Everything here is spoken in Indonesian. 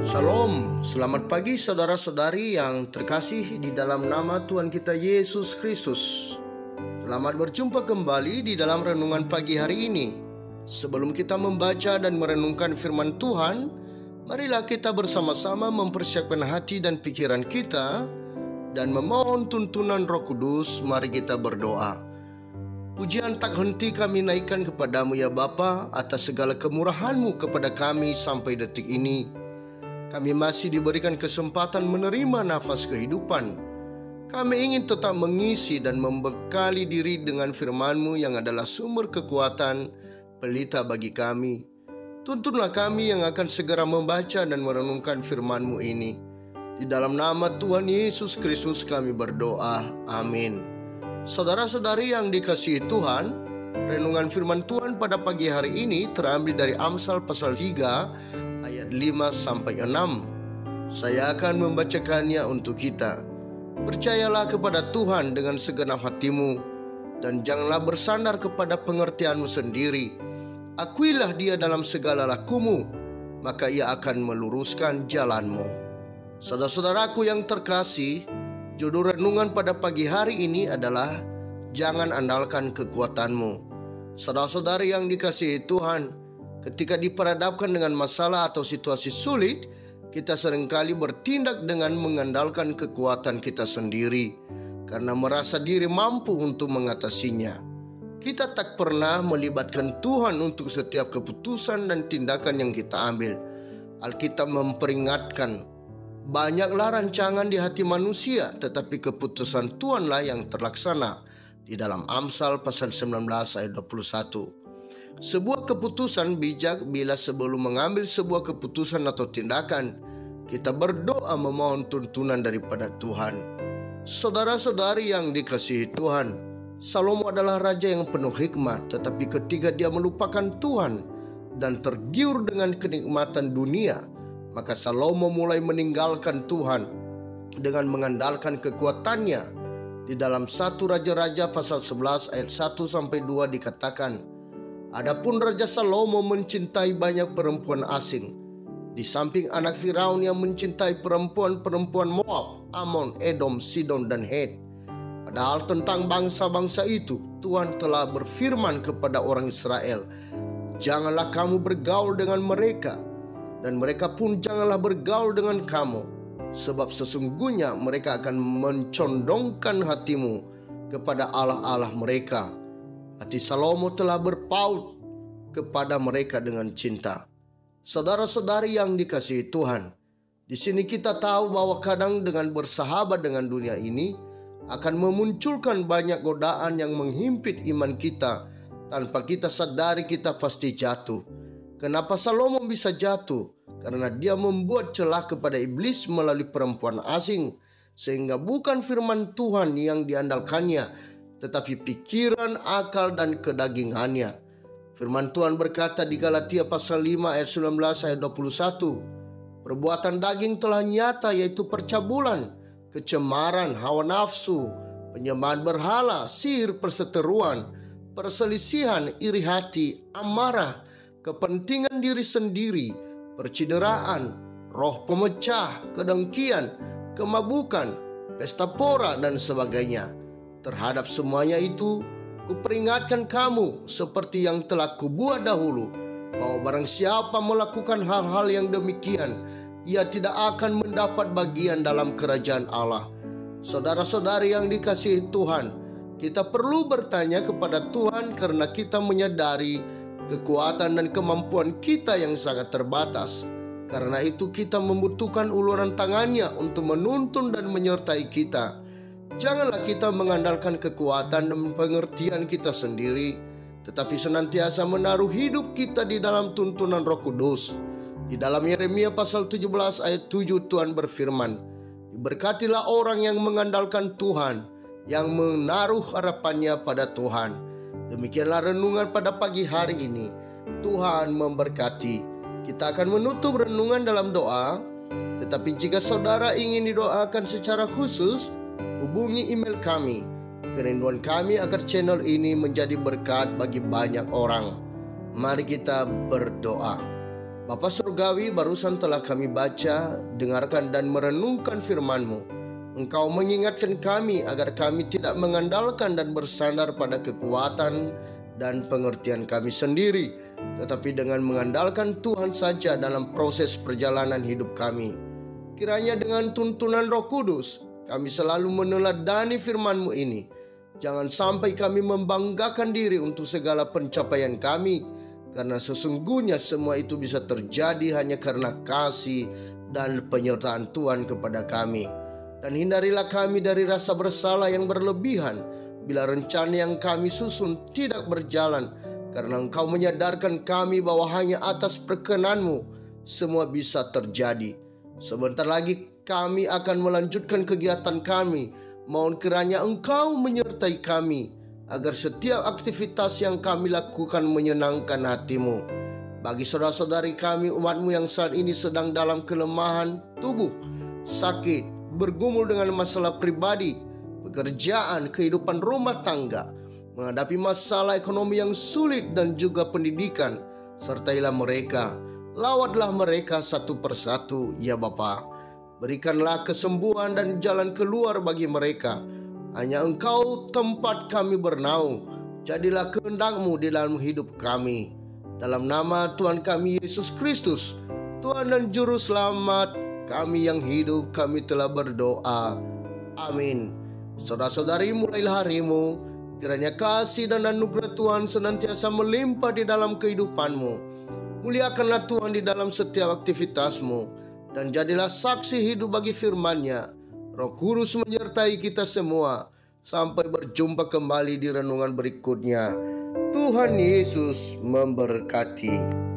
Shalom, selamat pagi saudara-saudari yang terkasih di dalam nama Tuhan kita Yesus Kristus. Selamat berjumpa kembali di dalam renungan pagi hari ini. Sebelum kita membaca dan merenungkan firman Tuhan, marilah kita bersama-sama mempersiapkan hati dan pikiran kita dan memohon tuntunan Roh Kudus. Mari kita berdoa. Pujian tak henti kami naikkan kepadamu ya Bapa, atas segala kemurahan-Mu kepada kami sampai detik ini. Kami masih diberikan kesempatan menerima nafas kehidupan. Kami ingin tetap mengisi dan membekali diri dengan firman-Mu yang adalah sumber kekuatan, pelita bagi kami. Tuntunlah kami yang akan segera membaca dan merenungkan firman-Mu ini. Di dalam nama Tuhan Yesus Kristus kami berdoa. Amin. Saudara-saudari yang dikasihi Tuhan, renungan firman Tuhan pada pagi hari ini terambil dari Amsal pasal 3 ayat 5-6. Saya akan membacakannya untuk kita. Percayalah kepada Tuhan dengan segenap hatimu, dan janganlah bersandar kepada pengertianmu sendiri. Akuilah Dia dalam segala lakumu, maka Ia akan meluruskan jalanmu. Saudara-saudaraku yang terkasih, judul renungan pada pagi hari ini adalah Jangan andalkan kekuatanmu. Saudara-saudari yang dikasihi Tuhan, ketika diperhadapkan dengan masalah atau situasi sulit, kita seringkali bertindak dengan mengandalkan kekuatan kita sendiri karena merasa diri mampu untuk mengatasinya. Kita tak pernah melibatkan Tuhan untuk setiap keputusan dan tindakan yang kita ambil. Alkitab memperingatkan, banyaklah rancangan di hati manusia, tetapi keputusan Tuhanlah yang terlaksana, di dalam Amsal pasal 19 ayat 21. Sebuah keputusan bijak bila sebelum mengambil sebuah keputusan atau tindakan, kita berdoa memohon tuntunan daripada Tuhan. Saudara-saudari yang dikasihi Tuhan, Salomo adalah raja yang penuh hikmat, tetapi ketika dia melupakan Tuhan dan tergiur dengan kenikmatan dunia, maka Salomo mulai meninggalkan Tuhan dengan mengandalkan kekuatannya. Di dalam 1 Raja-Raja pasal 11 ayat 1-2 dikatakan, adapun Raja Salomo mencintai banyak perempuan asing, di samping anak Firaun yang mencintai perempuan-perempuan Moab, Amon, Edom, Sidon, dan Het. Padahal tentang bangsa-bangsa itu, Tuhan telah berfirman kepada orang Israel, janganlah kamu bergaul dengan mereka, dan mereka pun janganlah bergaul dengan kamu, sebab sesungguhnya mereka akan mencondongkan hatimu kepada allah-allah mereka. Hati Salomo telah berpaut kepada mereka dengan cinta. Saudara-saudari yang dikasihi Tuhan, di sini kita tahu bahwa kadang dengan bersahabat dengan dunia ini akan memunculkan banyak godaan yang menghimpit iman kita. Tanpa kita sadari kita pasti jatuh. Kenapa Salomo bisa jatuh? Karena dia membuat celah kepada iblis melalui perempuan asing, sehingga bukan firman Tuhan yang diandalkannya, tetapi pikiran, akal, dan kedagingannya. Firman Tuhan berkata di Galatia pasal 5 ayat 19 ayat 21, perbuatan daging telah nyata, yaitu percabulan, kecemaran, hawa nafsu, penyembahan berhala, sihir, perseteruan, perselisihan, iri hati, amarah, kepentingan diri sendiri, percideraan, roh pemecah, kedengkian, kemabukan, pesta pora, dan sebagainya. Terhadap semuanya itu, kuperingatkan kamu seperti yang telah kubuat dahulu, bahwa barang siapa melakukan hal-hal yang demikian, ia tidak akan mendapat bagian dalam kerajaan Allah. Saudara-saudari yang dikasihi Tuhan, kita perlu bertanya kepada Tuhan karena kita menyadari kekuatan dan kemampuan kita yang sangat terbatas. Karena itu kita membutuhkan uluran tangannya untuk menuntun dan menyertai kita. Janganlah kita mengandalkan kekuatan dan pengertian kita sendiri, tetapi senantiasa menaruh hidup kita di dalam tuntunan Roh Kudus. Di dalam Yeremia pasal 17 ayat 7 Tuhan berfirman, diberkatilah orang yang mengandalkan Tuhan, yang menaruh harapannya pada Tuhan. Demikianlah renungan pada pagi hari ini. Tuhan memberkati. Kita akan menutup renungan dalam doa. Tetapi jika saudara ingin didoakan secara khusus, hubungi email kami. Kerinduan kami agar channel ini menjadi berkat bagi banyak orang. Mari kita berdoa. Bapa Surgawi, barusan telah kami baca, dengarkan dan merenungkan firman-Mu. Engkau mengingatkan kami agar kami tidak mengandalkan dan bersandar pada kekuatan dan pengertian kami sendiri, tetapi dengan mengandalkan Tuhan saja dalam proses perjalanan hidup kami. Kiranya dengan tuntunan Roh Kudus, kami selalu meneladani firman-Mu ini. Jangan sampai kami membanggakan diri untuk segala pencapaian kami, karena sesungguhnya semua itu bisa terjadi hanya karena kasih dan penyertaan Tuhan kepada kami. Dan hindarilah kami dari rasa bersalah yang berlebihan bila rencana yang kami susun tidak berjalan, karena Engkau menyadarkan kami bahwa hanya atas perkenan-Mu semua bisa terjadi. Sebentar lagi kami akan melanjutkan kegiatan kami. Mohon kiranya Engkau menyertai kami agar setiap aktivitas yang kami lakukan menyenangkan hati-Mu. Bagi saudara-saudari kami, umat-Mu yang saat ini sedang dalam kelemahan tubuh, sakit, bergumul dengan masalah pribadi, pekerjaan, kehidupan rumah tangga, menghadapi masalah ekonomi yang sulit dan juga pendidikan, sertailah mereka, lawatlah mereka satu persatu, ya Bapa. Berikanlah kesembuhan dan jalan keluar bagi mereka. Hanya Engkau tempat kami bernaung. Jadilah kehendak-Mu di dalam hidup kami. Dalam nama Tuhan kami Yesus Kristus, Tuhan dan Juru Selamat kami yang hidup, kami telah berdoa. Amin. Saudara-saudari, mulailah harimu. Kiranya kasih dan anugerah Tuhan senantiasa melimpah di dalam kehidupanmu. Muliakanlah Tuhan di dalam setiap aktivitasmu. Dan jadilah saksi hidup bagi firman-Nya. Roh Kudus menyertai kita semua. Sampai berjumpa kembali di renungan berikutnya. Tuhan Yesus memberkati.